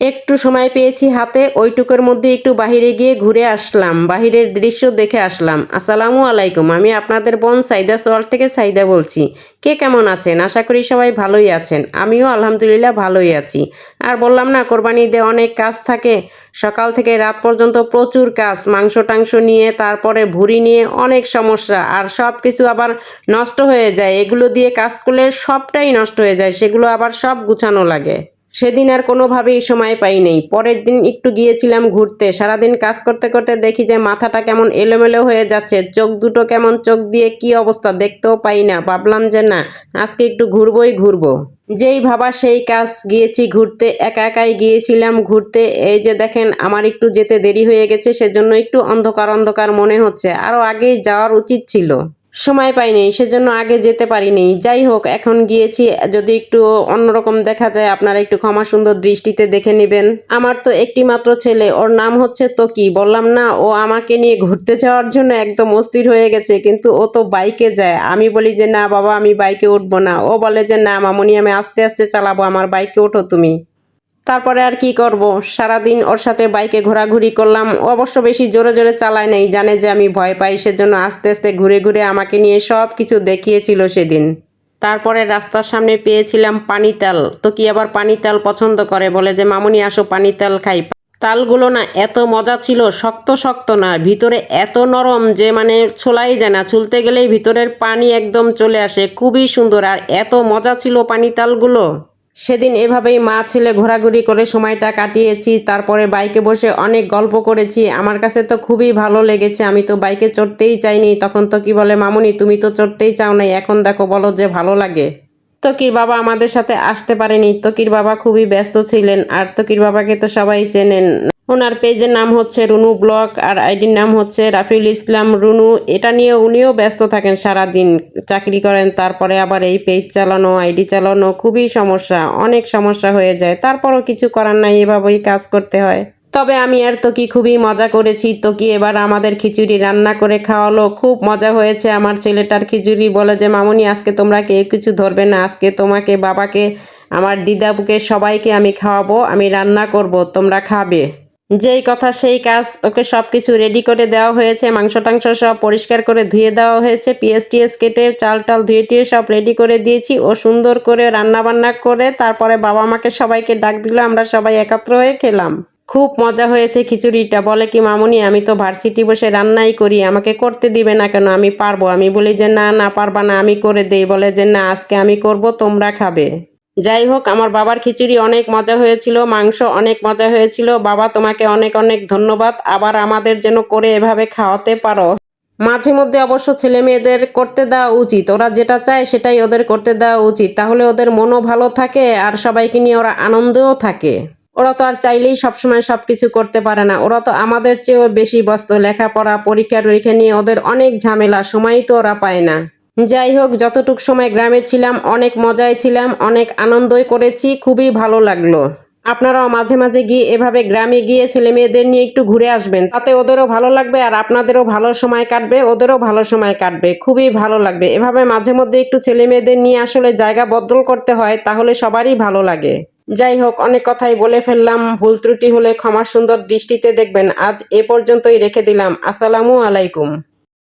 একটু সময় পেয়েছি হাতে, ওইটুকুর মধ্যে একটু বাহিরে গিয়ে ঘুরে আসলাম, বাহিরের দৃশ্য দেখে আসলাম। আসসালামু আলাইকুম, আমি আপনাদের বোন সাইদা সোয়াল থেকে সাইদা বলছি। কে কেমন আছেন? আশা করি সবাই ভালোই আছেন। আমিও আলহামদুলিল্লাহ ভালোই আছি। আর বললাম না, কোরবানি ঈদে অনেক কাজ থাকে, সকাল থেকে রাত পর্যন্ত প্রচুর কাজ, মাংস টাংস নিয়ে, তারপরে ভুঁড়ি নিয়ে অনেক সমস্যা, আর সব কিছু আবার নষ্ট হয়ে যায়। এগুলো দিয়ে কাজ করলে সবটাই নষ্ট হয়ে যায়, সেগুলো আবার সব গুছানো লাগে। সেদিন আর কোনোভাবেই সময় পাই নাই। পরের দিন একটু গিয়েছিলাম ঘুরতে। সারাদিন কাজ করতে করতে দেখি যে মাথাটা কেমন এলোমেলো হয়ে যাচ্ছে, চোখ দুটো কেমন, চোখ দিয়ে কি অবস্থা দেখতেও পাই না। ভাবলাম যে না, আজকে একটু ঘুরবই ঘুরবো। যেই ভাবা সেই কাজ, গিয়েছি ঘুরতে, একা একাই গিয়েছিলাম ঘুরতে। এই যে দেখেন, আমার একটু যেতে দেরি হয়ে গেছে, সেজন্য একটু অন্ধকার অন্ধকার মনে হচ্ছে। আরও আগেই যাওয়ার উচিত ছিল, সময় পাইনি, সেজন্য আগে যেতে পারিনি। যাই হোক, এখন গিয়েছি, যদি একটু অন্যরকম দেখা যায় আপনারা একটু ক্ষমা সুন্দর দৃষ্টিতে দেখে নেবেন। আমার তো একটি মাত্র ছেলে, ওর নাম হচ্ছে তকি। বললাম না, ও আমাকে নিয়ে ঘুরতে যাওয়ার জন্য একদম অস্থির হয়ে গেছে, কিন্তু ও তো বাইকে যায়। আমি বলি যে না বাবা, আমি বাইকে উঠবো না। ও বলে যে না মামুনি, আমি আস্তে আস্তে চালাবো, আমার বাইকে ওঠো তুমি। তারপরে আর কি করব, সারাদিন ওর সাথে বাইকে ঘোরাঘুরি করলাম। ও অবশ্য বেশি জোরে জোরে চালায় নাই, জানে যে আমি ভয় পাই, সেজন্য আস্তে আস্তে ঘুরে ঘুরে আমাকে নিয়ে সব কিছু দেখিয়েছিল সেদিন। তারপরে রাস্তার সামনে পেয়েছিলাম পানি তাল। তো কি আবার পানি তাল পছন্দ করে, বলে যে মামুনি আসো পানি তাল খাই। তালগুলো না এত মজা ছিল, শক্ত শক্ত না, ভিতরে এত নরম যে মানে ছোলাই যায় না, ছুলতে গেলেই ভিতরের পানি একদম চলে আসে। খুবই সুন্দর আর এত মজা ছিল পানি তালগুলো। সেদিন এভাবেই মা ছেলে ঘোরাঘুরি করে সময়টা কাটিয়েছি। তারপরে বাইকে বসে অনেক গল্প করেছি। আমার কাছে তো খুবই ভালো লেগেছে। আমি তো বাইকে চড়তেই চাইনি, তখন তো কি বলে মামুনি তুমি তো চড়তেই চাও নাই, এখন দেখো বলো যে ভালো লাগে। তকির বাবা আমাদের সাথে আসতে পারেনি, তকির বাবা খুবই ব্যস্ত ছিলেন। আর তকির বাবাকে তো সবাই চেনেন। ওনার পেজের নাম হচ্ছে রুনু ব্লগ, আর আইডির নাম হচ্ছে রাফিউল ইসলাম রুনু। এটা নিয়ে উনিও ব্যস্ত থাকেন, সারাদিন চাকরি করেন, তারপরে আবার এই পেজ চালানো, আইডি চালানো, খুবই সমস্যা, অনেক সমস্যা হয়ে যায়। তারপরও কিছু করার নাই, এভাবেই কাজ করতে হয়। তবে আমি আর তকি খুবই মজা করেছি। তকি এবার আমাদের খিচুড়ি রান্না করে খাওয়ালো, খুব মজা হয়েছে আমার ছেলেটার খিচুড়ি। বলে যে মামুনি আজকে তোমরা কেউ কিছু ধরবে না, আজকে তোমাকে, বাবাকে, আমার দিদাকে, সবাইকে আমি খাওয়াবো, আমি রান্না করব, তোমরা খাবে। যেই কথা সেই কাজ, ওকে সব কিছু রেডি করে দেওয়া হয়েছে। মাংস টাংস সব পরিষ্কার করে ধুয়ে দেওয়া হয়েছে, পিএস টিএস কেটে চাল টাল ধুয়ে টুয়ে সব রেডি করে দিয়েছি। ও সুন্দর করে রান্না বান্না করে তারপরে বাবা মাকে সবাইকে ডাক দিল, আমরা সবাই একত্র হয়ে খেলাম। খুব মজা হয়েছে খিচুড়িটা। বলে কি মামুনি আমি তো ভার্সিটি বসে রান্নাই করি, আমাকে করতে দিবে না কেন, আমি পারবো। আমি বলি যে না না পারবা না, আমি করে দেই। বলে যে না আজকে আমি করব, তোমরা খাবে। যাই হোক, আমার বাবার খিচুড়ি অনেক মজা হয়েছিল, মাংস অনেক মজা হয়েছিল। বাবা তোমাকে অনেক অনেক ধন্যবাদ, আবার আমাদের যেন করে এভাবে খাওয়াতে পারো। মাঝে মধ্যে অবশ্য ছেলে মেয়েদের করতে দেওয়া উচিত, ওরা যেটা চায় সেটাই ওদের করতে দেওয়া উচিত, তাহলে ওদের মনও ভালো থাকে আর সবাইকে নিয়ে ওরা আনন্দেও থাকে। ওরা তো আর চাইলেই সবসময় সবকিছু করতে পারে না, ওরা তো আমাদের চেয়েও বেশি ব্যস্ত, লেখাপড়া পরীক্ষা টরীক্ষা নিয়ে ওদের অনেক ঝামেলা, সময়ই তো ওরা পায় না। যাই হোক, যতটুক সময় গ্রামে ছিলাম অনেক মজায় ছিলাম, অনেক আনন্দই করেছি, খুবই ভালো লাগলো। আপনারাও মাঝে মাঝে গিয়ে এভাবে গ্রামে গিয়ে ছেলে মেয়েদের নিয়ে একটু ঘুরে আসবেন, তাতে ওদেরও ভালো লাগবে আর আপনাদেরও ভালো সময় কাটবে, ওদেরও ভালো সময় কাটবে, খুবই ভালো লাগবে। এভাবে মাঝে মধ্যে একটু ছেলে মেয়েদের নিয়ে আসলে জায়গা বদল করতে হয়, তাহলে সবারই ভালো লাগে। যাই হোক, অনেক কথাই বলে ফেললাম, ভুল ত্রুটি হলে ক্ষমা সুন্দর দৃষ্টিতে দেখবেন। আজ এ পর্যন্তই রেখে দিলাম। আসসালামু আলাইকুম।